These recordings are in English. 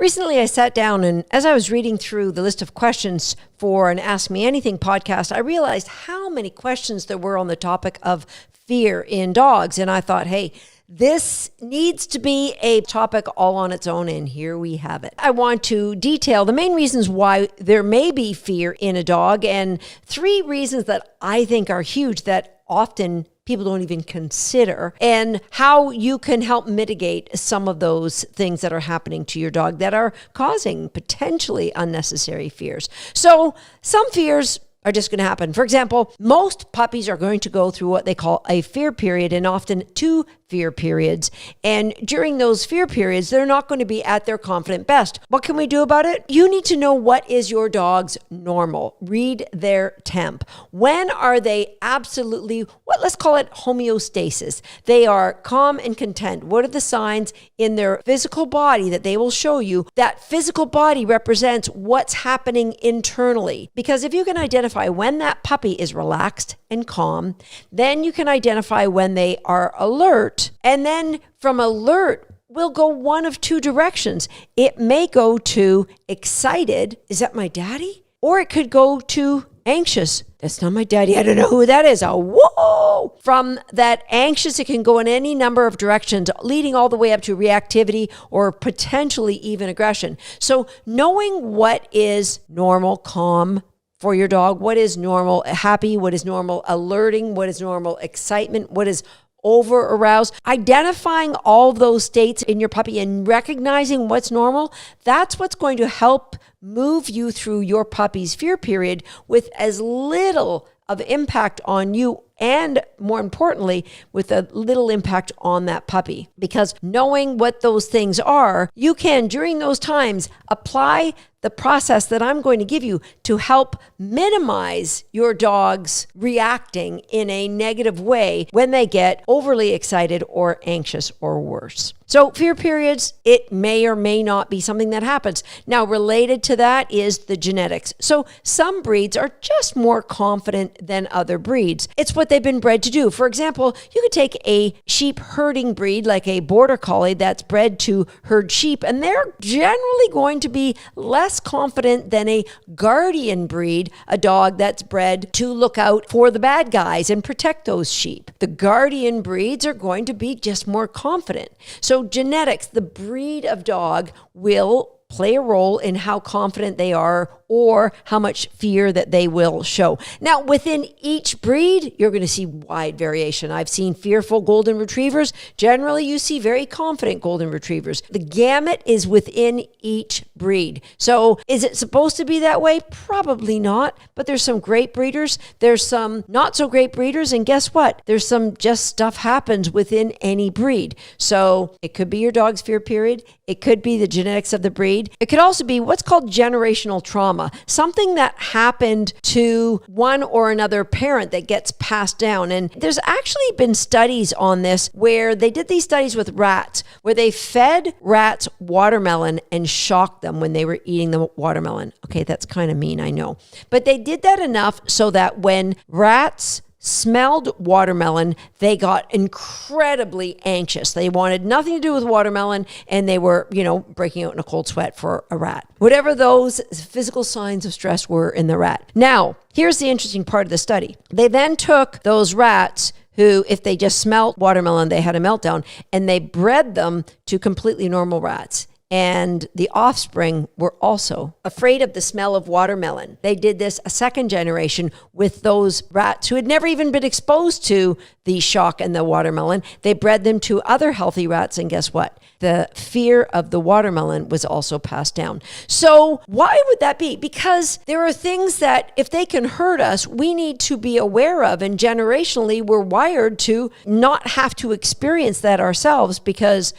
Recently, I sat down and as I was reading through the list of questions for an Ask Me Anything podcast, I realized how many questions there were on the topic of fear in dogs. And I thought, hey, this needs to be a topic all on its own, and here we have it. I want to detail the main reasons why there may be fear in a dog, and 3 reasons that I think are huge that often people don't even consider, and how you can help mitigate some of those things that are happening to your dog that are causing potentially unnecessary fears. So some fears are just going to happen. For example, most puppies are going to go through what they call a fear period, and often 2 fear periods. And during those fear periods, they're not going to be at their confident best. What can we do about it? You need to know what is your dog's normal. Read their T.E.M.P. When are they absolutely, let's call it homeostasis? They are calm and content. What are the signs in their physical body that they will show you? That physical body represents what's happening internally. Because if you can identify when that puppy is relaxed and calm, then you can identify when they are alert. And then from alert, we'll go one of 2 directions. It may go to excited. Is that my daddy? Or it could go to anxious. That's not my daddy. I don't know who that is. Whoa! From that anxious, it can go in any number of directions, leading all the way up to reactivity or potentially even aggression. So knowing what is normal, calm, for your dog, what is normal, happy, what is normal, alerting, what is normal, excitement, what is over aroused, identifying all those states in your puppy and recognizing what's normal, that's what's going to help move you through your puppy's fear period with as little of impact on you, and more importantly, with a little impact on that puppy. Because knowing what those things are, you can, during those times, apply the process that I'm going to give you to help minimize your dog's reacting in a negative way when they get overly excited or anxious or worse. So fear periods, it may or may not be something that happens. Now, related to that is the genetics. So some breeds are just more confident than other breeds. It's what they've been bred to do. For example, you could take a sheep herding breed like a border collie that's bred to herd sheep, and they're generally going to be less confident than a guardian breed, a dog that's bred to look out for the bad guys and protect those sheep. The guardian breeds are going to be just more confident. So genetics, the breed of dog, will play a role in how confident they are or how much fear that they will show. Now, within each breed, you're going to see wide variation. I've seen fearful golden retrievers. Generally, you see very confident golden retrievers. The gamut is within each breed. So is it supposed to be that way? Probably not, but there's some great breeders. There's some not so great breeders. And guess what? There's some just stuff happens within any breed. So it could be your dog's fear period. It could be the genetics of the breed. It could also be what's called generational trauma. Something that happened to one or another parent that gets passed down. And there's actually been studies on this where they did these studies with rats, where they fed rats watermelon and shocked them when they were eating the watermelon. Okay, that's kind of mean, I know. But they did that enough so that when rats smelled watermelon, they got incredibly anxious. They wanted nothing to do with watermelon, and they were, breaking out in a cold sweat for a rat. Whatever those physical signs of stress were in the rat. Now, here's the interesting part of the study. They then took those rats who, if they just smelled watermelon, they had a meltdown, and they bred them to completely normal rats. And the offspring were also afraid of the smell of watermelon. They did this a second generation with those rats who had never even been exposed to the shock and the watermelon. They bred them to other healthy rats, and guess what? The fear of the watermelon was also passed down. So why would that be? Because there are things that if they can hurt us, we need to be aware of, and generationally we're wired to not have to experience that ourselves because,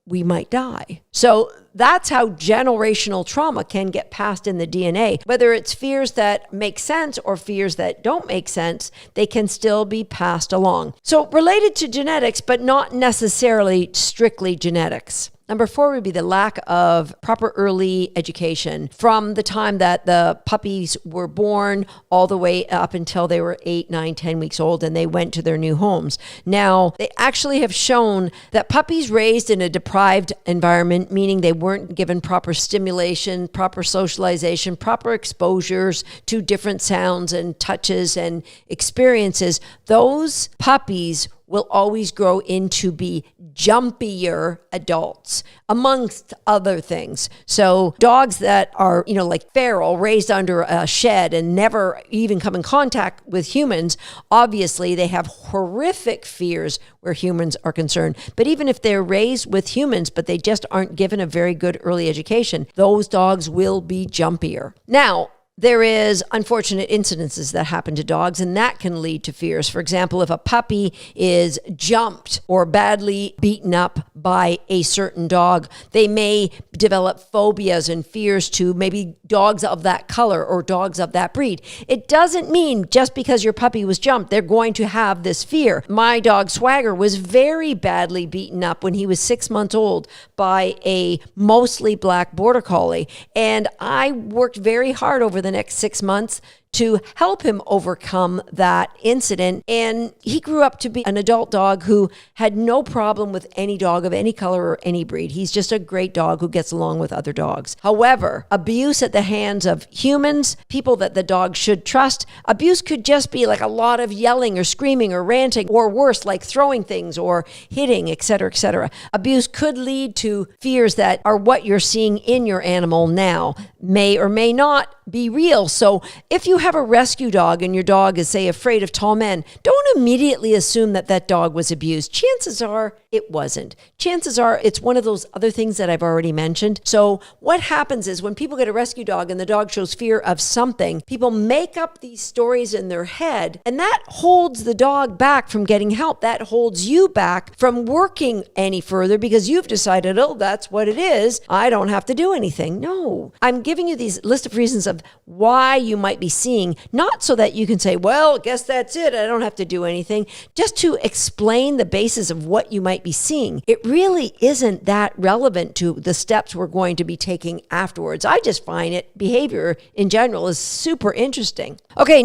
we might die. So that's how generational trauma can get passed in the DNA. Whether it's fears that make sense or fears that don't make sense, they can still be passed along. So related to genetics, but not necessarily strictly genetics. Number 4 would be the lack of proper early education from the time that the puppies were born all the way up until they were 8, 9, 10 weeks old and they went to their new homes. Now, they actually have shown that puppies raised in a deprived environment, meaning they weren't given proper stimulation, proper socialization, proper exposures to different sounds and touches and experiences, those puppies will always grow into be jumpier adults, amongst other things. So dogs that are, like feral, raised under a shed and never even come in contact with humans, obviously they have horrific fears where humans are concerned. But even if they're raised with humans, but they just aren't given a very good early education, those dogs will be jumpier. Now, there is unfortunate incidences that happen to dogs, and that can lead to fears. For example, if a puppy is jumped or badly beaten up by a certain dog, they may develop phobias and fears to maybe dogs of that color or dogs of that breed. It doesn't mean just because your puppy was jumped, they're going to have this fear. My dog Swagger was very badly beaten up when he was 6 months old by a mostly black border collie, and I worked very hard over the next 6 months to help him overcome that incident. And he grew up to be an adult dog who had no problem with any dog of any color or any breed. He's just a great dog who gets along with other dogs. However, abuse at the hands of humans, people that the dog should trust, abuse could just be like a lot of yelling or screaming or ranting, or worse, like throwing things or hitting, etc., etc. Abuse could lead to fears that are what you're seeing in your animal now, may or may not be real. So if you have a rescue dog and your dog is, say, afraid of tall men, don't immediately assume that that dog was abused. Chances are it wasn't. Chances are it's one of those other things that I've already mentioned. So what happens is when people get a rescue dog and the dog shows fear of something, people make up these stories in their head, and that holds the dog back from getting help. That holds you back from working any further because you've decided, oh, that's what it is. I don't have to do anything. No, I'm giving you these list of reasons of why you might be seeing, not so that you can say, well, guess that's it, I don't have to do anything, just to explain the basis of what you might be seeing. It really isn't that relevant to the steps we're going to be taking afterwards. I just find behavior in general is super interesting. Okay,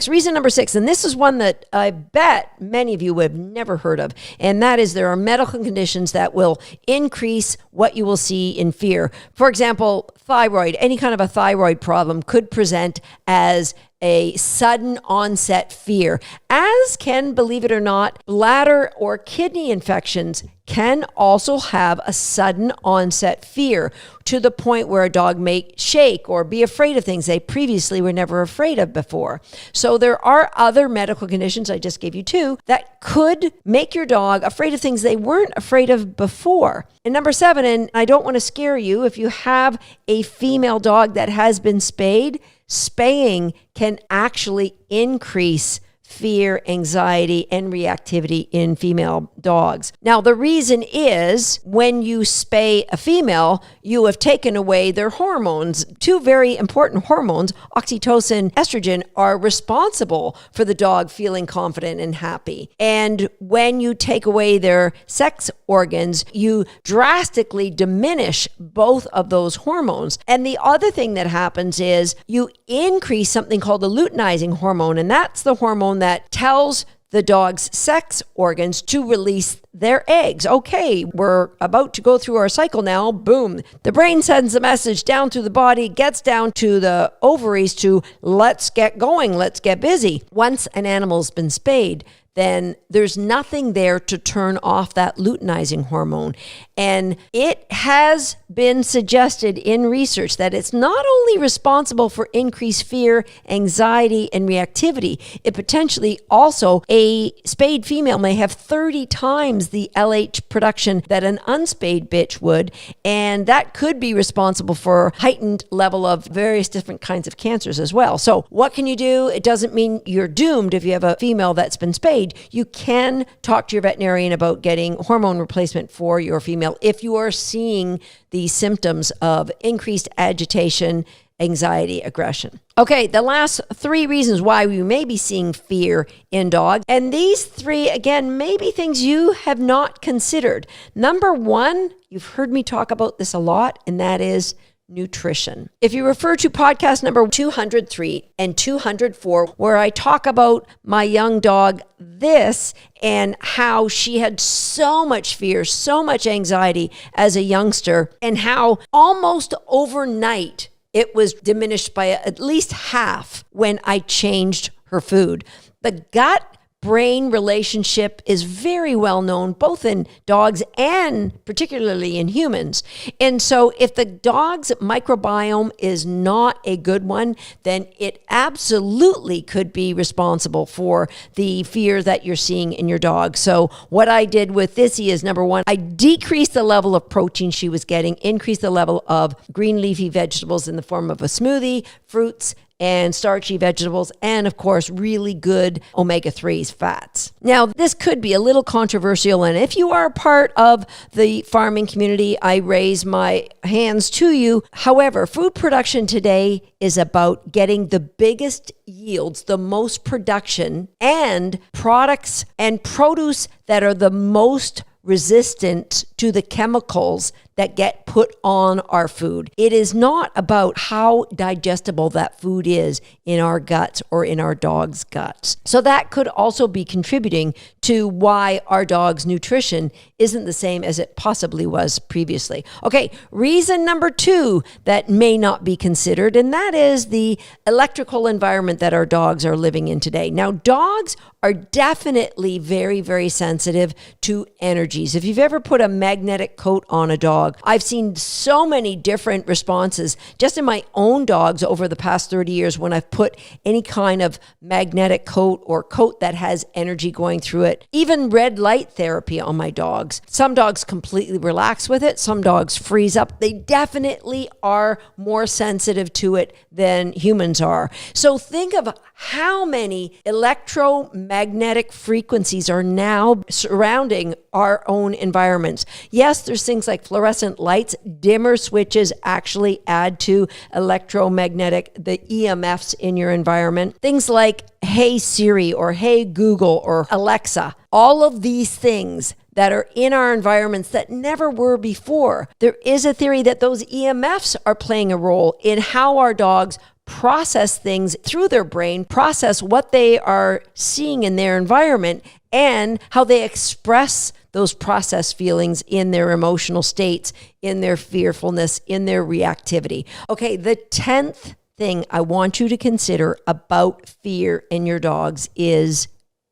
reason number 6, and this is one that I bet many of you have never heard of, and that is there are medical conditions that will increase what you will see in fear. For example, thyroid, any kind of a thyroid problem could present as a sudden onset fear, as can, believe it or not, bladder or kidney infections can also have a sudden onset fear to the point where a dog may shake or be afraid of things they previously were never afraid of before. So there are other medical conditions, I just gave you 2, that could make your dog afraid of things they weren't afraid of before. And number 7, and I don't want to scare you, if you have a female dog that has been spayed, spaying can actually increase fear, anxiety, and reactivity in female dogs. Now, the reason is when you spay a female, you have taken away their hormones. 2 very important hormones, oxytocin, estrogen, are responsible for the dog feeling confident and happy. And when you take away their sex organs, you drastically diminish both of those hormones. And the other thing that happens is you increase something called the luteinizing hormone, and that's the hormone that tells the dog's sex organs to release their eggs. Okay, we're about to go through our cycle now. Boom. The brain sends a message down through the body, gets down to the ovaries to let's get going, let's get busy. Once an animal's been spayed, then there's nothing there to turn off that luteinizing hormone. And it has been suggested in research that it's not only responsible for increased fear, anxiety, and reactivity, it potentially also, a spayed female may have 30 times the LH production that an unspayed bitch would, and that could be responsible for heightened level of various different kinds of cancers as well. So what can you do? It doesn't mean you're doomed if you have a female that's been spayed. You can talk to your veterinarian about getting hormone replacement for your female if you are seeing the symptoms of increased agitation, anxiety, aggression. Okay, the last 3 reasons why we may be seeing fear in dogs. And these 3, again, may be things you have not considered. Number 1, you've heard me talk about this a lot, and that is nutrition. If you refer to podcast number 203 and 204, where I talk about my young dog, this, and how she had so much fear, so much anxiety as a youngster, and how almost overnight it was diminished by at least half when I changed her food. The gut-brain relationship is very well known, both in dogs and particularly in humans. And so if the dog's microbiome is not a good one, then it absolutely could be responsible for the fear that you're seeing in your dog. So what I did with Thissy is, number 1, I decreased the level of protein she was getting, increased the level of green leafy vegetables in the form of a smoothie, fruits, and starchy vegetables, and of course, really good omega-3s, fats. Now, this could be a little controversial, and if you are a part of the farming community, I raise my hands to you. However, food production today is about getting the biggest yields, the most production, and products and produce that are the most resistant to the chemicals that get put on our food. It is not about how digestible that food is in our guts or in our dog's guts. So that could also be contributing to why our dog's nutrition isn't the same as it possibly was previously. Okay, reason number 2 that may not be considered, and that is the electrical environment that our dogs are living in today. Now, dogs are definitely very, very sensitive to energies. If you've ever put a magnetic coat on a dog, I've seen so many different responses just in my own dogs over the past 30 years when I've put any kind of magnetic coat or coat that has energy going through it. Even red light therapy on my dogs. Some dogs completely relax with it. Some dogs freeze up. They definitely are more sensitive to it than humans are. So think of how many electromagnetic frequencies are now surrounding our own environments. Yes, there's things like fluorescent lights. Dimmer switches actually add to electromagnetic, the EMFs in your environment. Things like Hey Siri or Hey Google or Alexa. All of these things that are in our environments that never were before. There is a theory that those EMFs are playing a role in how our dogs process things through their brain, process what they are seeing in their environment, and how they express those processed feelings in their emotional states, in their fearfulness, in their reactivity. Okay, the 10th thing I want you to consider about fear in your dogs is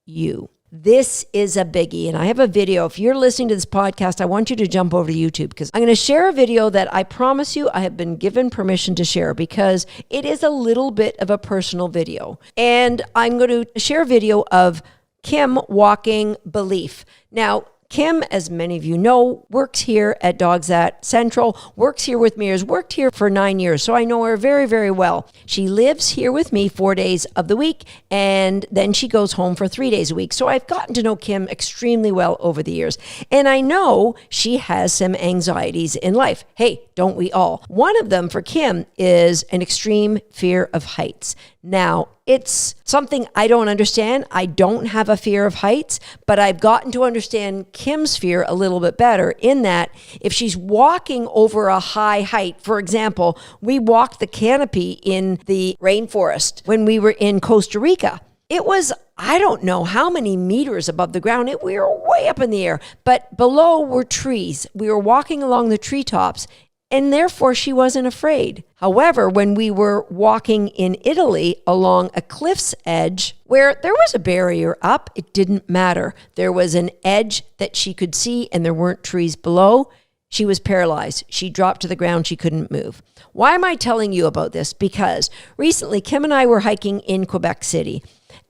you. This is a biggie, and I have a video. If you're listening to this podcast, I want you to jump over to YouTube because I'm going to share a video that I promise you I have been given permission to share because it is a little bit of a personal video. And I'm going to share a video of Kim walking Belief. Now, Kim, as many of you know, works here at Dogs That Central, works here with me, has worked here for 9 years, so I know her very, very well. She lives here with me 4 days of the week, and then she goes home for 3 days a week. So I've gotten to know Kim extremely well over the years, and I know she has some anxieties in life. Hey, don't we all? One of them for Kim is an extreme fear of heights. Now, it's something I don't understand. I don't have a fear of heights, but I've gotten to understand Kim's fear a little bit better in that if she's walking over a high height, for example, we walked the canopy in the rainforest when we were in Costa Rica. It was, I don't know how many meters above the ground. We were way up in the air, but below were trees. We were walking along the treetops, and therefore she wasn't afraid. However, when we were walking in Italy along a cliff's edge where there was a barrier up, it didn't matter. There was an edge that she could see and there weren't trees below. She was paralyzed. She dropped to the ground. She couldn't move. Why am I telling you about this? Because recently Kim and I were hiking in Quebec City,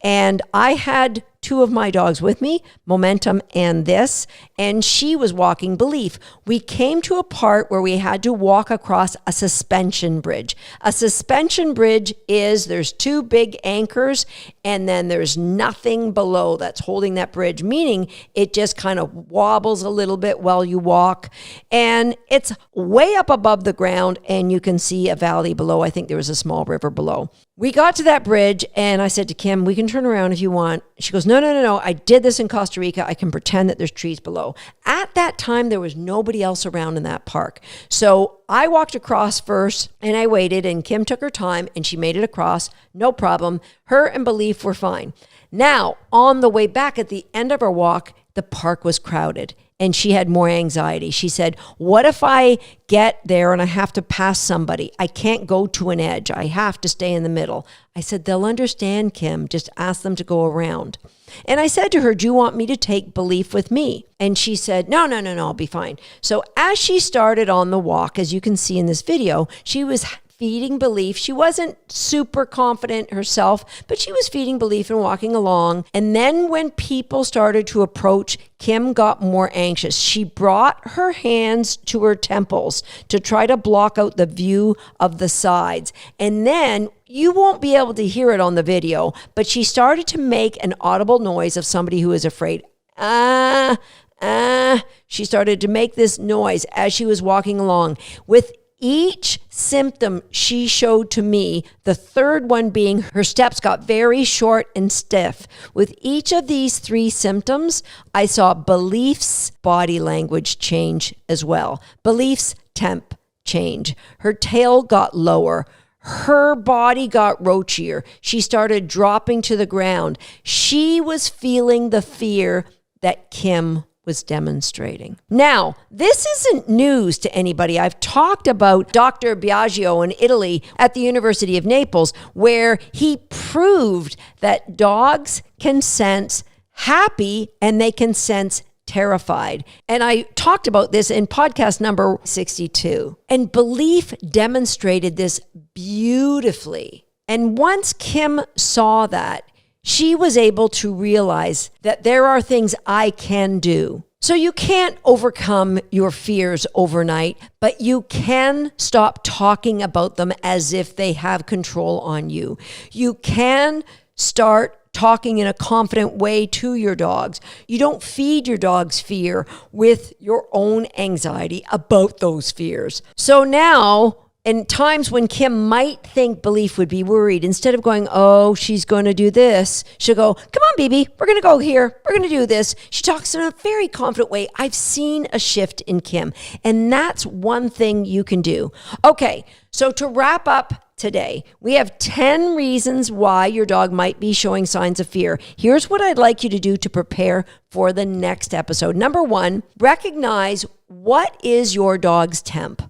and I had two of my dogs with me, Momentum and this, and she was walking Belief. We came to a part where we had to walk across a suspension bridge. A suspension bridge is there's two big anchors and then there's nothing below that's holding that bridge, meaning it just kind of wobbles a little bit while you walk. And it's way up above the ground and you can see a valley below. I think there was a small river below. We got to that bridge and I said to Kim, we can turn around if you want. She goes, no. I did this in Costa Rica. I can pretend that there's trees below. At that time, there was nobody else around in that park. So I walked across first and I waited and Kim took her time and she made it across. No problem. Her and Belief were fine. Now, on the way back at the end of our walk, the park was crowded. And she had more anxiety. She said, what if I get there and I have to pass somebody? I can't go to an edge. I have to stay in the middle. I said, they'll understand, Kim. Just ask them to go around. And I said to her, do you want me to take Belief with me? And she said, no, I'll be fine. So as she started on the walk, as you can see in this video, she was feeding Belief. She wasn't super confident herself, but she was feeding Belief and walking along. And then when people started to approach, Kim got more anxious. She brought her hands to her temples to try to block out the view of the sides. And then you won't be able to hear it on the video, but she started to make an audible noise of somebody who is afraid. She started to make this noise as she was walking along. With each symptom she showed to me, the third one being her steps got very short and stiff. With each of these three symptoms, I saw Belief's body language change as well. Belief's T.E.M.P change. Her tail got lower. Her body got roachier. She started dropping to the ground. She was feeling the fear that Kim was demonstrating. Now, this isn't news to anybody. I've talked about Dr. Biagio in Italy at the University of Naples, where he proved that dogs can sense happy and they can sense terrified. And I talked about this in podcast number 62. And Belief demonstrated this beautifully. And once Kim saw that, she was able to realize that there are things I can do. So you can't overcome your fears overnight, but you can stop talking about them as if they have control on you. You can start talking in a confident way to your dogs. You don't feed your dog's fear with your own anxiety about those fears. So now, in times when Kim might think Belief would be worried, instead of going, oh, she's going to do this, she'll go, come on, baby, we're going to go here. We're going to do this. She talks in a very confident way. I've seen a shift in Kim, and that's one thing you can do. Okay, so to wrap up today, we have 10 reasons why your dog might be showing signs of fear. Here's what I'd like you to do to prepare for the next episode. Number 1, recognize what is your dog's T.E.M.P.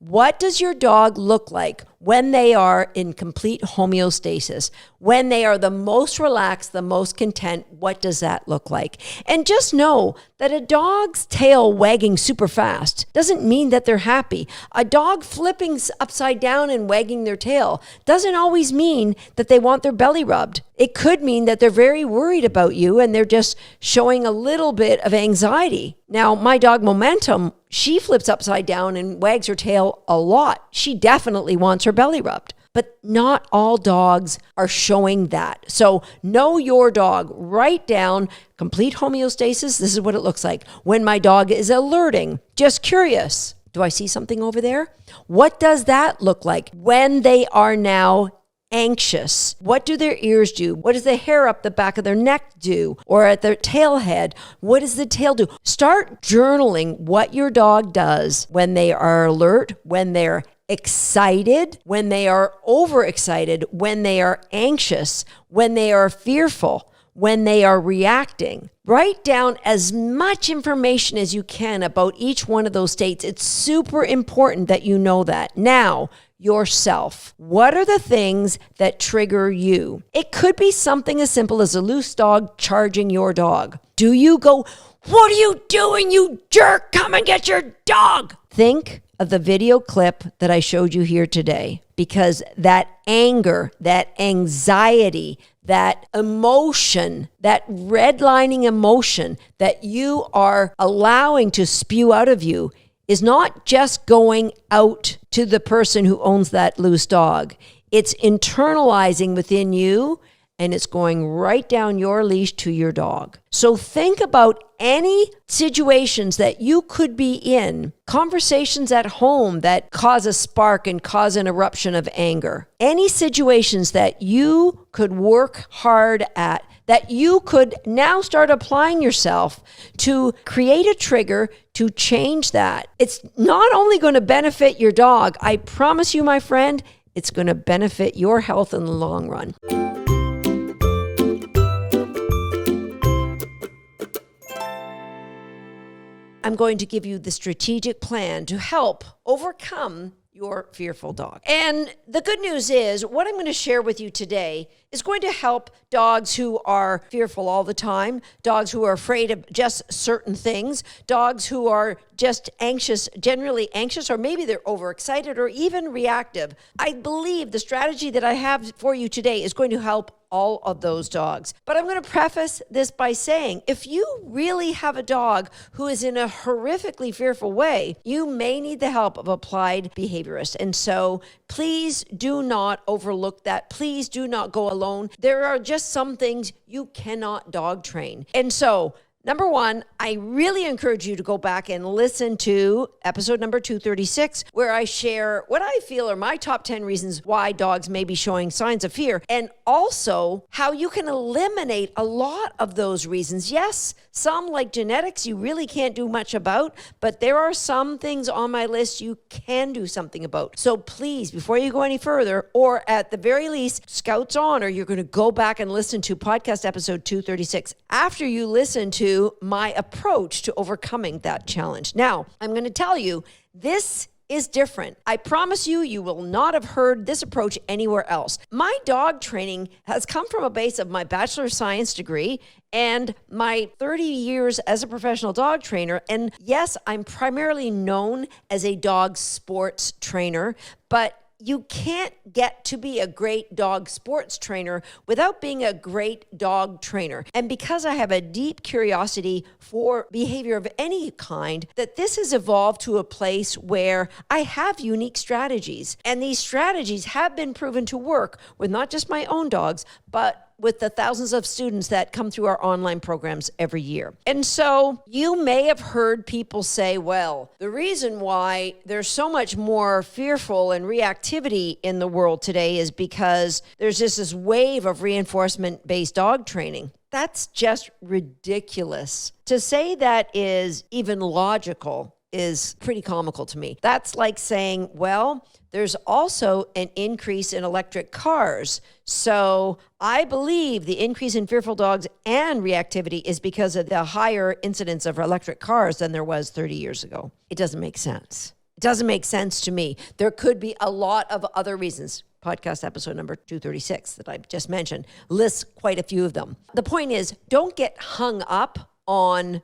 What does your dog look like when they are in complete homeostasis? When they are the most relaxed, the most content, what does that look like? And just know that a dog's tail wagging super fast doesn't mean that they're happy. A dog flipping upside down and wagging their tail doesn't always mean that they want their belly rubbed. It could mean that they're very worried about you and they're just showing a little bit of anxiety. Now, my dog Momentum, she flips upside down and wags her tail a lot. She definitely wants her belly rubbed. But not all dogs are showing that. So know your dog. Write down complete homeostasis. This is what it looks like when my dog is alerting. Just curious. Do I see something over there? What does that look like when they are now anxious? What do their ears do? What does the hair up the back of their neck do? Or at their tail head? What does the tail do? Start journaling what your dog does when they are alert, when they're excited, when they are overexcited, when they are anxious, when they are fearful, when they are reacting. Write down as much information as you can about each one of those states. It's super important that you know that. Now, yourself. What are the things that trigger you? It could be something as simple as a loose dog charging your dog. Do you go, what are you doing, you jerk? Come and get your dog. Think of the video clip that I showed you here today, because that anger, that anxiety, that emotion, that redlining emotion that you are allowing to spew out of you is not just going out to the person who owns that loose dog. It's internalizing within you, and it's going right down your leash to your dog. So think about any situations that you could be in, conversations at home that cause a spark and cause an eruption of anger, any situations that you could work hard at, that you could now start applying yourself to create a trigger to change that. It's not only going to benefit your dog, I promise you, my friend, it's going to benefit your health in the long run. I'm going to give you the strategic plan to help overcome your fearful dog. And the good news is what I'm going to share with you today is going to help dogs who are fearful all the time, dogs who are afraid of just certain things, dogs who are just anxious, generally anxious, or maybe they're overexcited or even reactive. I believe the strategy that I have for you today is going to help all of those dogs. But I'm going to preface this by saying, if you really have a dog who is in a horrifically fearful way, you may need the help of applied behaviorist. And so please do not overlook that. Please do not go alone. There are just some things you cannot dog train. And so number one, I really encourage you to go back and listen to episode number 236, where I share what I feel are my top 10 reasons why dogs may be showing signs of fear, and also how you can eliminate a lot of those reasons. Yes, some like genetics you really can't do much about, but there are some things on my list you can do something about. So please, before you go any further, or at the very least, Scout's Honor, you're going to go back and listen to podcast episode 236 after you listen to my approach to overcoming that challenge. Now, I'm going to tell you, this is different. I promise you, you will not have heard this approach anywhere else. My dog training has come from a base of my Bachelor of Science degree and my 30 years as a professional dog trainer. And yes, I'm primarily known as a dog sports trainer, but you can't get to be a great dog sports trainer without being a great dog trainer. And because I have a deep curiosity for behavior of any kind, that this has evolved to a place where I have unique strategies. And these strategies have been proven to work with not just my own dogs, but with the thousands of students that come through our online programs every year. And so you may have heard people say, well, the reason why there's so much more fearful and reactivity in the world today is because there's just this wave of reinforcement-based dog training. That's just ridiculous. To say that is even logical is pretty comical to me. That's like saying, well, there's also an increase in electric cars. So I believe the increase in fearful dogs and reactivity is because of the higher incidence of electric cars than there was 30 years ago. It doesn't make sense. It doesn't make sense to me. There could be a lot of other reasons. Podcast episode number 236 that I just mentioned lists quite a few of them. The point is, don't get hung up on,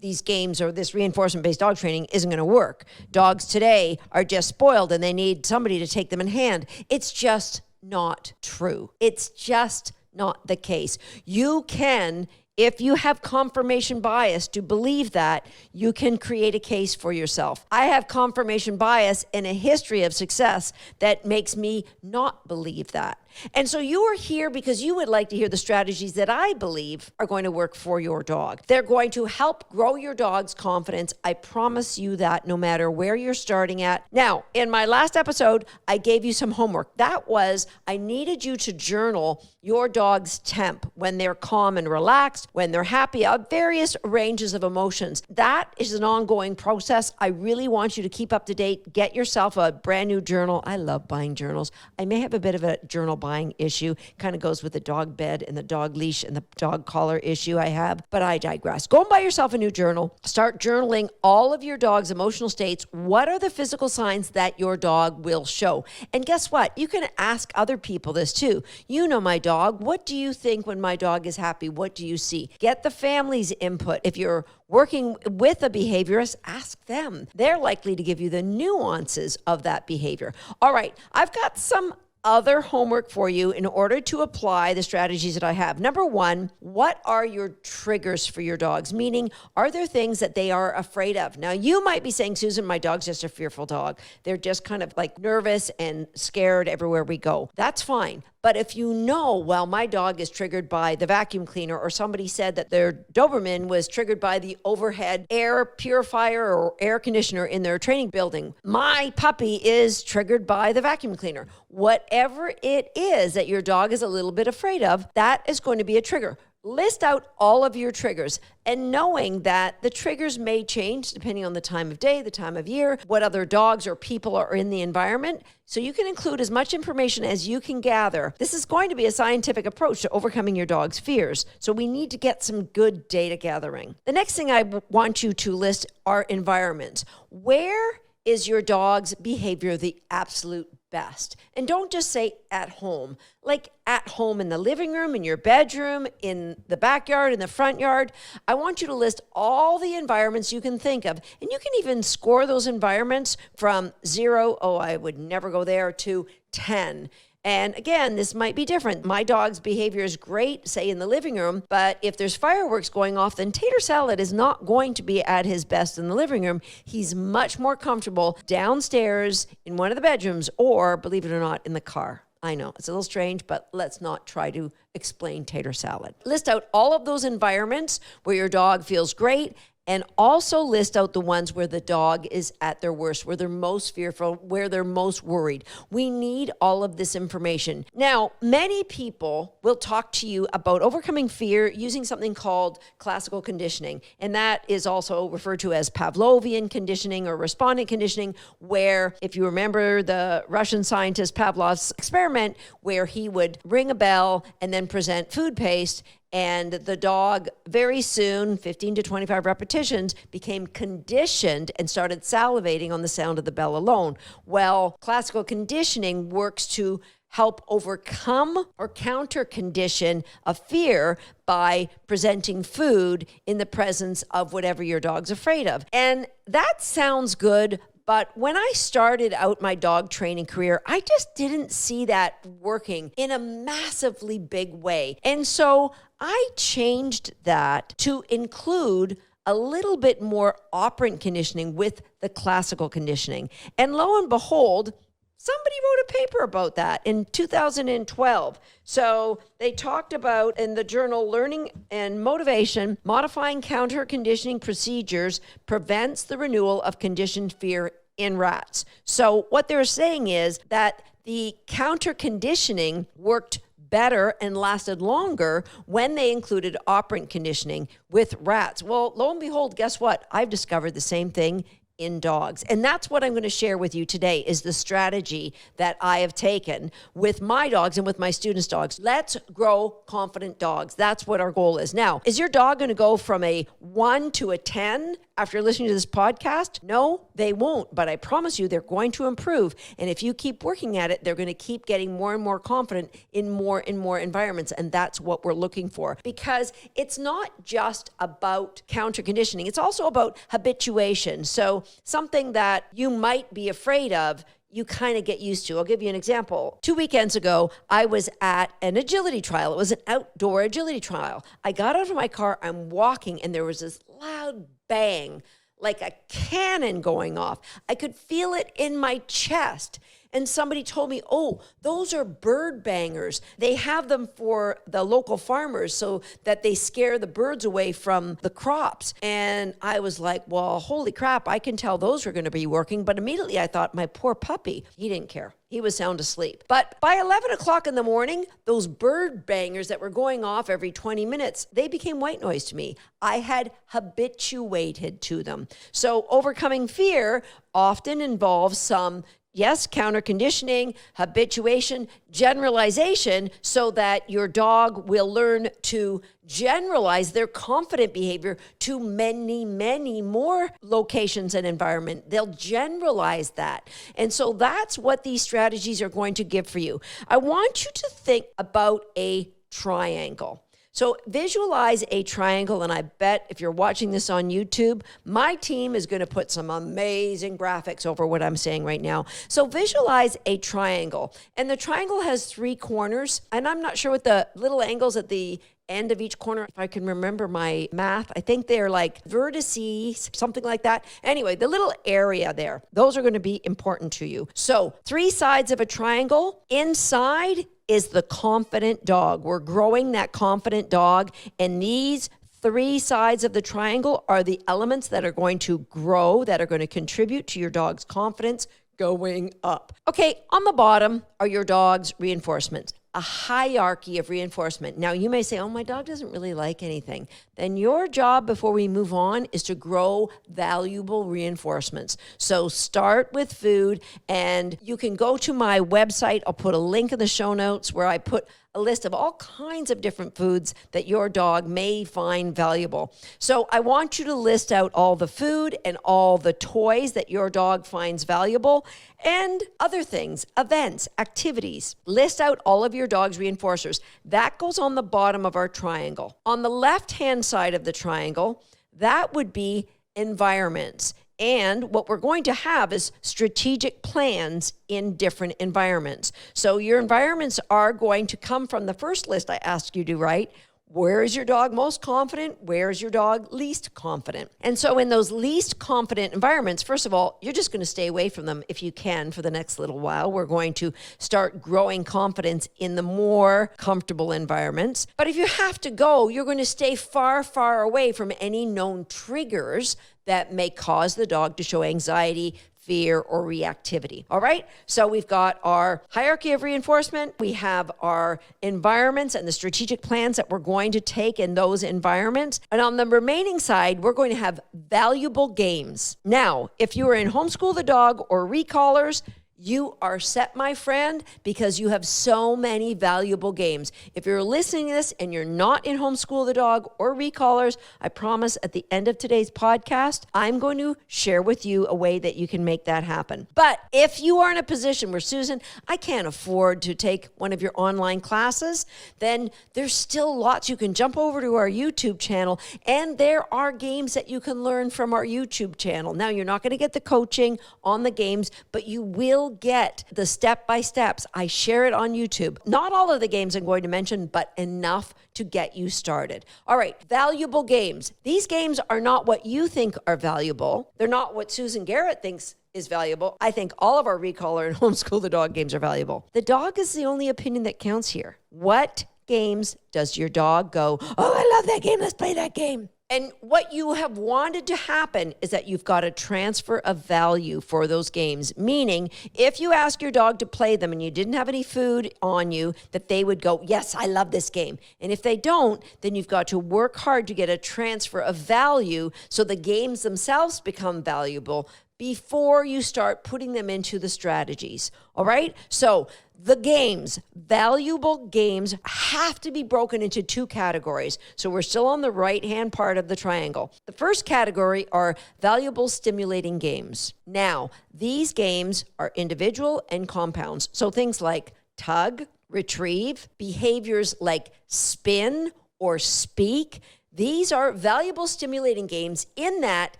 these games or this reinforcement-based dog training isn't going to work. Dogs today are just spoiled and they need somebody to take them in hand. It's just not true. It's just not the case. You can, if you have confirmation bias to believe that, you can create a case for yourself. I have confirmation bias and a history of success that makes me not believe that. And so you are here because you would like to hear the strategies that I believe are going to work for your dog. They're going to help grow your dog's confidence. I promise you that, no matter where you're starting at. Now, in my last episode, I gave you some homework. That was, I needed you to journal your dog's T.E.M.P when they're calm and relaxed, when they're happy, various ranges of emotions. That is an ongoing process. I really want you to keep up to date. Get yourself a brand new journal. I love buying journals. I may have a bit of a journal buying issue. Kind of goes with the dog bed and the dog leash and the dog collar issue I have, but I digress. Go and buy yourself a new journal. Start journaling all of your dog's emotional states. What are the physical signs that your dog will show? And guess what? You can ask other people this too. You know my dog. What do you think when my dog is happy? What do you see? Get the family's input. If you're working with a behaviorist, ask them. They're likely to give you the nuances of that behavior. All right, I've got some other homework for you in order to apply the strategies that I have. Number one, what are your triggers for your dogs? Meaning, are there things that they are afraid of? Now, you might be saying, Susan, my dog's just a fearful dog. They're just kind of like nervous and scared everywhere we go. That's fine. But if you know, well, my dog is triggered by the vacuum cleaner, or somebody said that their Doberman was triggered by the overhead air purifier or air conditioner in their training building. My puppy is triggered by the vacuum cleaner. Whatever it is that your dog is a little bit afraid of, that is going to be a trigger. List out all of your triggers, and knowing that the triggers may change depending on the time of day, the time of year, what other dogs or people are in the environment. So you can include as much information as you can gather. This is going to be a scientific approach to overcoming your dog's fears. So we need to get some good data gathering. The next thing I want you to list are environments. Where is your dog's behavior the absolute best? And don't just say at home. Like at home in the living room, in your bedroom, in the backyard, in the front yard. I want you to list all the environments you can think of. And you can even score those environments from 0, oh, I would never go there, to 10. And again, this might be different. My dog's behavior is great, say in the living room, but if there's fireworks going off, then Tater Salad is not going to be at his best in the living room. He's much more comfortable downstairs in one of the bedrooms, or, believe it or not, in the car. I know, it's a little strange, but let's not try to explain Tater Salad. List out all of those environments where your dog feels great, and also list out the ones where the dog is at their worst, where they're most fearful, where they're most worried. We need all of this information. Now, many people will talk to you about overcoming fear using something called classical conditioning. And that is also referred to as Pavlovian conditioning or respondent conditioning, where, if you remember the Russian scientist Pavlov's experiment, where he would ring a bell and then present food paste, and the dog very soon, 15 to 25 repetitions, became conditioned and started salivating on the sound of the bell alone. Well, classical conditioning works to help overcome or counter condition a fear by presenting food in the presence of whatever your dog's afraid of. And that sounds good, but when I started out my dog training career, I just didn't see that working in a massively big way. And so I changed that to include a little bit more operant conditioning with the classical conditioning. And lo and behold, somebody wrote a paper about that in 2012. So they talked about in the journal Learning and Motivation, modifying counter conditioning procedures prevents the renewal of conditioned fear in rats. So what they're saying is that the counter conditioning worked better and lasted longer when they included operant conditioning with rats. Well, lo and behold, guess what? I've discovered the same thing in dogs. And that's what I'm going to share with you today, is the strategy that I have taken with my dogs and with my students' dogs. Let's grow confident dogs. That's what our goal is. Now, is your dog going to go from a 1 to a 10 after listening to this podcast? No, they won't. But I promise you, they're going to improve. And if you keep working at it, they're going to keep getting more and more confident in more and more environments. And that's what we're looking for, because it's not just about counter conditioning. It's also about habituation. So something that you might be afraid of, you kind of get used to. I'll give you an example. 2 weekends ago, I was at an agility trial. It was an outdoor agility trial. I got out of my car, I'm walking, and there was this loud bang, like a cannon going off. I could feel it in my chest. And somebody told me, oh, those are bird bangers. They have them for the local farmers so that they scare the birds away from the crops. And I was like, well, holy crap, I can tell those are going to be working. But immediately I thought, my poor puppy, he didn't care. He was sound asleep. But by 11 o'clock in the morning, those bird bangers that were going off every 20 minutes, they became white noise to me. I had habituated to them. So overcoming fear often involves some Yes, counter conditioning, habituation, generalization, so that your dog will learn to generalize their confident behavior to many, many more locations and environment. They'll generalize that. And so that's what these strategies are going to give for you. I want you to think about a triangle. So visualize a triangle, and I bet if you're watching this on YouTube, my team is going to put some amazing graphics over what I'm saying right now. So visualize a triangle, and the triangle has 3 corners, and I'm not sure what the little angles at the end of each corner, if I can remember my math, I think they're like vertices, something like that. Anyway, the little area there, those are going to be important to you. So 3 sides of a triangle. Inside is the confident dog. We're growing that confident dog, and these 3 sides of the triangle are the elements that are going to grow, that are going to contribute to your dog's confidence going up. Okay, on the bottom are your dog's reinforcements. A hierarchy of reinforcement. Now, you may say, oh, my dog doesn't really like anything. Then your job before we move on is to grow valuable reinforcements. So start with food, and you can go to my website. I'll put a link in the show notes where I put a list of all kinds of different foods that your dog may find valuable. So I want you to list out all the food and all the toys that your dog finds valuable and other things, events, activities. List out all of your dog's reinforcers. That goes on the bottom of our triangle. On the left-hand side of the triangle, that would be environments. And what we're going to have is strategic plans in different environments. So your environments are going to come from the first list I asked you to write. Where is your dog most confident? Where is your dog least confident? And so in those least confident environments, first of all, you're just going to stay away from them if you can for the next little while. We're going to start growing confidence in the more comfortable environments. But if you have to go, you're going to stay far, far away from any known triggers that may cause the dog to show anxiety, fear, or reactivity. All right? So we've got our hierarchy of reinforcement. We have our environments and the strategic plans that we're going to take in those environments. And on the remaining side, we're going to have valuable games. Now, if you are in Homeschool the Dog or Recallers, you are set, my friend, because you have so many valuable games. If you're listening to this and you're not in Homeschool the Dog or Recallers, I promise at the end of today's podcast, I'm going to share with you a way that you can make that happen. But if you are in a position where, Susan, I can't afford to take one of your online classes, then there's still lots. You can jump over to our YouTube channel, and there are games that you can learn from our YouTube channel. Now, you're not going to get the coaching on the games, but you will get the step-by-steps. I share it on YouTube. Not all of the games I'm going to mention, but enough to get you started. All right, valuable games. These games are not what you think are valuable. They're not what Susan Garrett thinks is valuable. I think all of our Recaller and Homeschool the Dog games are valuable. The dog is the only opinion that counts here. What games does your dog go, oh, I love that game, let's play that game? And what you have wanted to happen is that you've got a transfer of value for those games. Meaning, if you ask your dog to play them and you didn't have any food on you, that they would go, yes, I love this game. And if they don't, then you've got to work hard to get a transfer of value so the games themselves become valuable before you start putting them into the strategies. All right? So the games, valuable games, have to be broken into 2 categories. So we're still on the right-hand part of the triangle. The first category are valuable stimulating games. Now, these games are individual and compounds. So things like tug, retrieve, behaviors like spin or speak. These are valuable stimulating games in that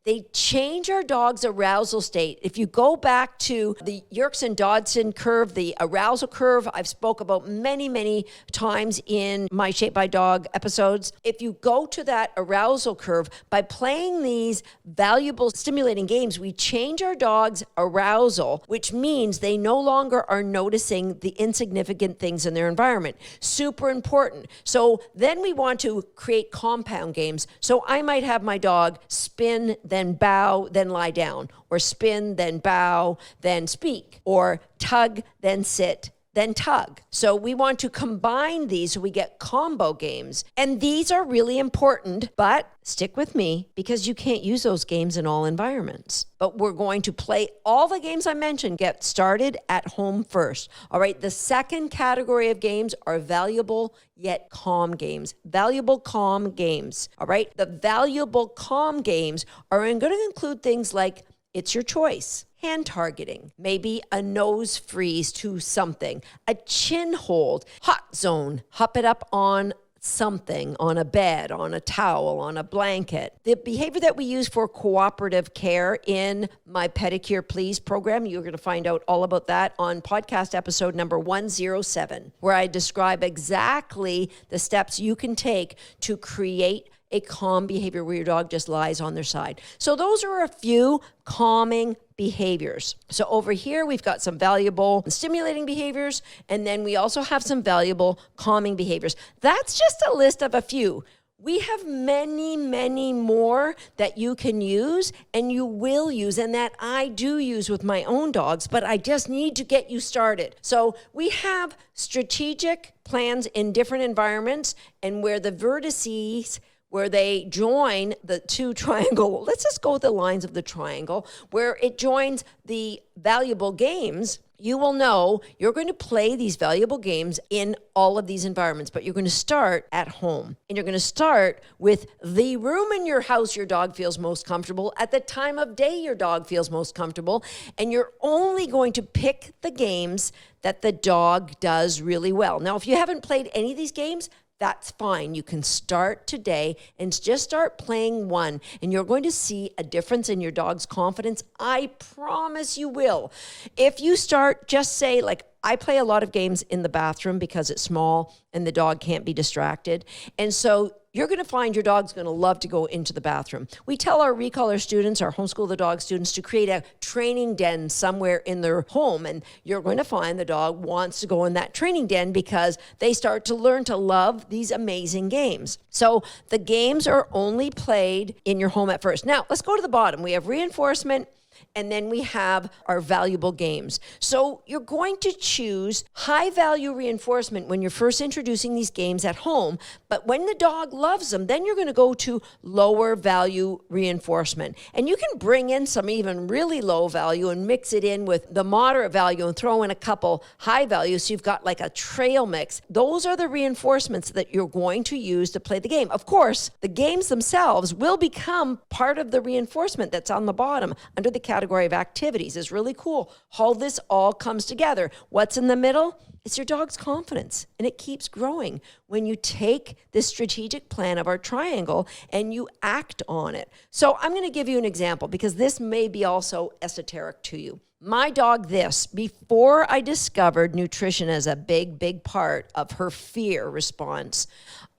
they change our dog's arousal state. If you go back to the Yerkes-Dodson curve, the arousal curve, I've spoke about many, many times in my Shape by Dog episodes. If you go to that arousal curve, by playing these valuable stimulating games, we change our dog's arousal, which means they no longer are noticing the insignificant things in their environment. Super important. So then we want to create compound games. So I might have my dog spin, then bow, then lie down, or spin, then bow, then speak, or tug, then sit, then tug. So we want to combine these so we get combo games. And these are really important, but stick with me because you can't use those games in all environments. But we're going to play all the games I mentioned, get started at home first. All right, the second category of games are valuable yet calm games. Valuable calm games. All right, the valuable calm games are going to include things like it's your choice, hand targeting, maybe a nose freeze to something, a chin hold, hot zone, hop it up on something, on a bed, on a towel, on a blanket. The behavior that we use for cooperative care in my Pedicure Please program, you're going to find out all about that on podcast episode number 107, where I describe exactly the steps you can take to create a calm behavior where your dog just lies on their side. So those are a few calming behaviors. So over here, we've got some valuable stimulating behaviors, and then we also have some valuable calming behaviors. That's just a list of a few. We have many, many more that you can use and you will use, and that I do use with my own dogs, but I just need to get you started. So we have strategic plans in different environments, and where the vertices, where they join the two triangle, let's just go with the lines of the triangle, where it joins the valuable games, you will know you're going to play these valuable games in all of these environments, but you're going to start at home. And you're going to start with the room in your house your dog feels most comfortable, at the time of day your dog feels most comfortable, and you're only going to pick the games that the dog does really well. Now, if you haven't played any of these games, that's fine. You can start today and just start playing one, and you're going to see a difference in your dog's confidence. I promise you will. If you start, just say, like, I play a lot of games in the bathroom because it's small and the dog can't be distracted. And so you're going to find your dog's going to love to go into the bathroom. We tell our recaller students, our Homeschool the Dog students, to create a training den somewhere in their home. And you're going to find the dog wants to go in that training den because they start to learn to love these amazing games. So the games are only played in your home at first. Now, let's go to the bottom. We have reinforcement, and then we have our valuable games. So you're going to choose high value reinforcement when you're first introducing these games at home. But when the dog loves them, then you're going to go to lower value reinforcement. And you can bring in some even really low value and mix it in with the moderate value and throw in a couple high values. So you've got like a trail mix. Those are the reinforcements that you're going to use to play the game. Of course, the games themselves will become part of the reinforcement that's on the bottom under the category of activities. Is really cool how this all comes together. What's in the middle? It's your dog's confidence, and it keeps growing when you take this strategic plan of our triangle and you act on it. So I'm going to give you an example because this may be also esoteric to you. My dog, before I discovered nutrition as a big, big part of her fear response,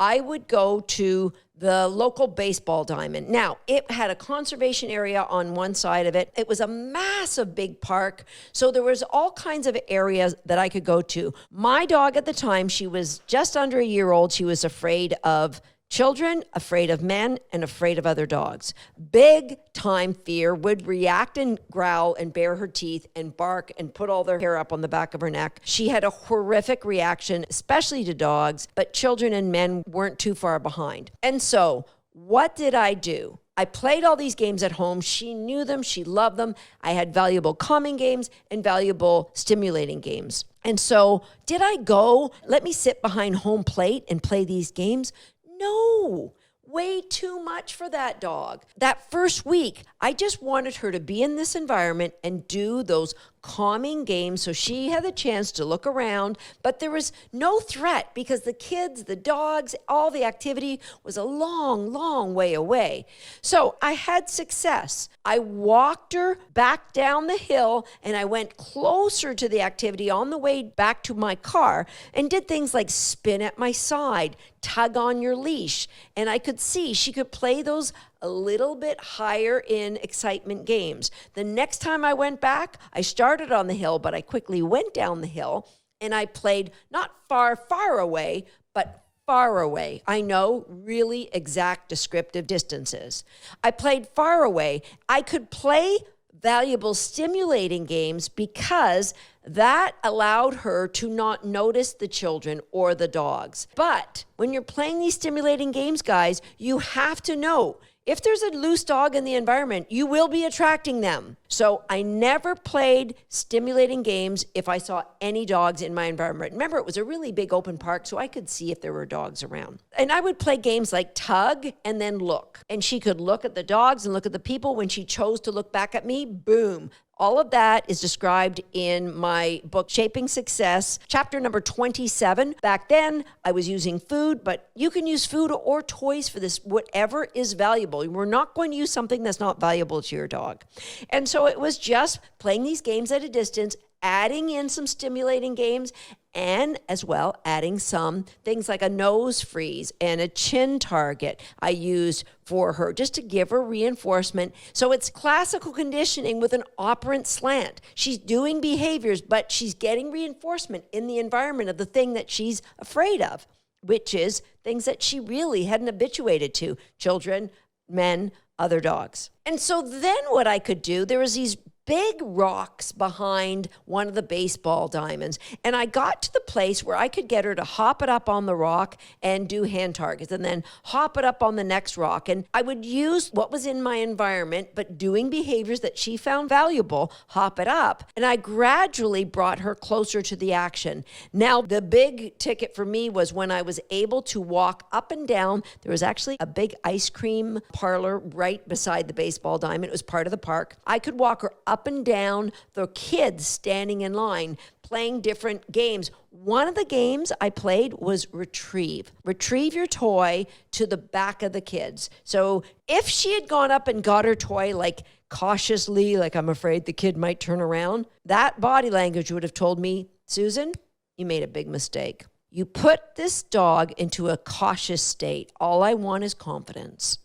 I would go to the local baseball diamond. Now, it had a conservation area on one side of it. It was a massive big park, so there was all kinds of areas that I could go to. My dog at the time, she was just under a year old. She was afraid of children, afraid of men, and afraid of other dogs. Big time fear, would react and growl and bare her teeth and bark and put all their hair up on the back of her neck. She had a horrific reaction, especially to dogs, but children and men weren't too far behind. And so what did I do? I played all these games at home. She knew them. She loved them. I had valuable calming games and valuable stimulating games. And so did I go, let me sit behind home plate and play these games? No, way too much for that dog. That first week, I just wanted her to be in this environment and do those calming games so she had the chance to look around, but there was no threat because the kids, the dogs, all the activity was a long, long way away. So I had success. I walked her back down the hill and I went closer to the activity on the way back to my car and did things like spin at my side, tug on your leash, and I could see she could play those a little bit higher in excitement games. The next time I went back, I started on the hill, but I quickly went down the hill and I played not far, far away, but far away. I know, really exact descriptive distances. I played far away. I could play valuable stimulating games because That allowed her to not notice the children or the dogs. But when you're playing these stimulating games, guys, you have to know if there's a loose dog in the environment, you will be attracting them. So I never played stimulating games if I saw any dogs in my environment. Remember, it was a really big open park, so I could see if there were dogs around. And I would play games like tug and then look. And she could look at the dogs and look at the people. When she chose to look back at me, boom. All of that is described in my book, Shaping Success, chapter number 27. Back then, I was using food, but you can use food or toys for this, whatever is valuable. We're not going to use something that's not valuable to your dog. And so it was just playing these games at a distance, adding in some stimulating games, and as well adding some things like a nose freeze and a chin target I used for her just to give her reinforcement. So it's classical conditioning with an operant slant. She's doing behaviors, but she's getting reinforcement in the environment of the thing that she's afraid of, which is things that she really hadn't habituated to: children, men, other dogs. And so then what I could do, there was these big rocks behind one of the baseball diamonds. And I got to the place where I could get her to hop it up on the rock and do hand targets, and then hop it up on the next rock. And I would use what was in my environment, but doing behaviors that she found valuable, hop it up. And I gradually brought her closer to the action. Now, the big ticket for me was when I was able to walk up and down. There was actually a big ice cream parlor right beside the baseball diamond. It was part of the park. I could walk her up and down, the kids standing in line, playing different games. One of the games I played was retrieve. Retrieve your toy to the back of the kids. So if she had gone up and got her toy like cautiously, like I'm afraid the kid might turn around, that body language would have told me, Susan, you made a big mistake. You put this dog into a cautious state. All I want is confidence.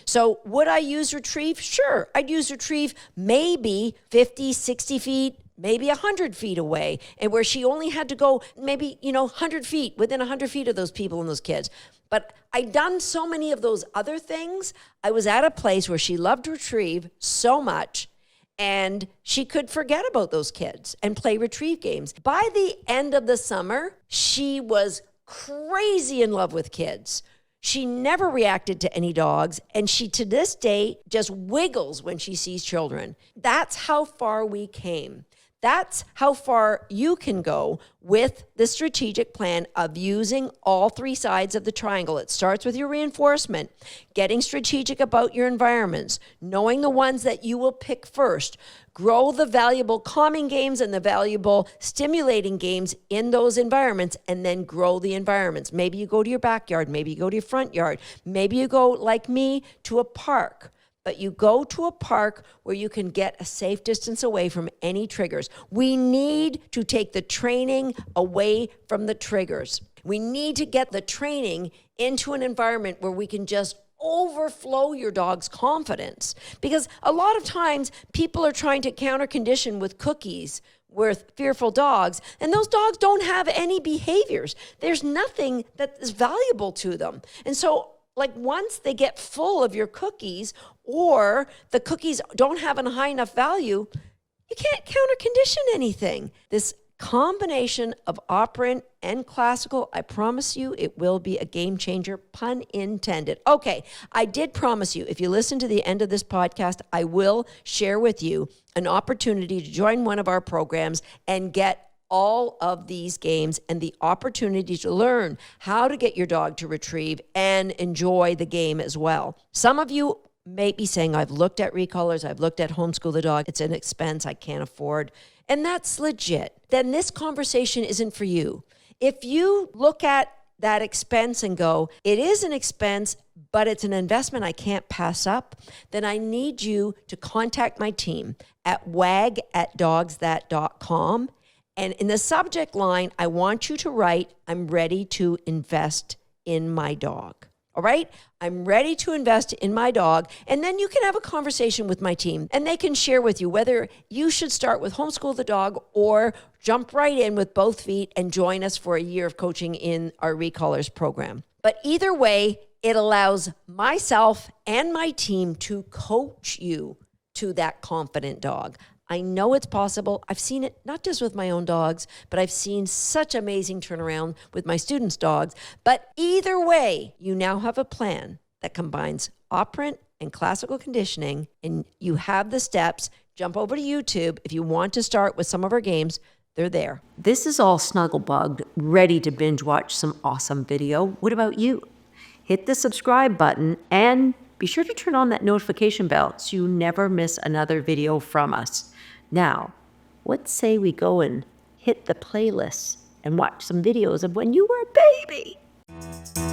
So would I use retrieve? Sure, I'd use retrieve maybe 50, 60 feet, maybe 100 feet away, and where she only had to go maybe, 100 feet, within 100 feet of those people and those kids. But I'd done so many of those other things. I was at a place where she loved retrieve so much, and she could forget about those kids and play retrieve games. By the end of the summer, she was crazy in love with kids. She never reacted to any dogs, and she, to this day, just wiggles when she sees children. That's how far we came. That's how far you can go with the strategic plan of using all three sides of the triangle. It starts with your reinforcement, getting strategic about your environments, knowing the ones that you will pick first, grow the valuable calming games and the valuable stimulating games in those environments, and then grow the environments. Maybe you go to your backyard, maybe you go to your front yard, maybe you go, like me, to a park. But you go to a park where you can get a safe distance away from any triggers. We need to take the training away from the triggers. We need to get the training into an environment where we can just overflow your dog's confidence. Because a lot of times people are trying to counter condition with cookies with fearful dogs, and those dogs don't have any behaviors. There's nothing that is valuable to them. And so once they get full of your cookies, or the cookies don't have a high enough value, you can't counter condition anything. This combination of operant and classical, I promise you it will be a game changer, pun intended. Okay, I did promise you, if you listen to the end of this podcast, I will share with you an opportunity to join one of our programs and get all of these games and the opportunity to learn how to get your dog to retrieve and enjoy the game as well. Some of you may be saying, I've looked at recolors, I've looked at homeschool the dog, it's an expense I can't afford, and that's legit. Then this conversation isn't for you. If you look at that expense and go, it is an expense, but it's an investment I can't pass up, then I need you to contact my team at wag@dogsthat.com. And in the subject line, I want you to write, I'm ready to invest in my dog. All right? I'm ready to invest in my dog. And then you can have a conversation with my team, and they can share with you whether you should start with homeschool the dog or jump right in with both feet and join us for a year of coaching in our Recolors program. But either way, it allows myself and my team to coach you to that confident dog. I know it's possible. I've seen it not just with my own dogs, but I've seen such amazing turnaround with my students' dogs. But either way, you now have a plan that combines operant and classical conditioning, and you have the steps. Jump over to YouTube if you want to start with some of our games. They're there. This is all snuggle-bugged, ready to binge watch some awesome video. What about you? Hit the subscribe button and be sure to turn on that notification bell so you never miss another video from us. Now, let's say we go and hit the playlist and watch some videos of when you were a baby.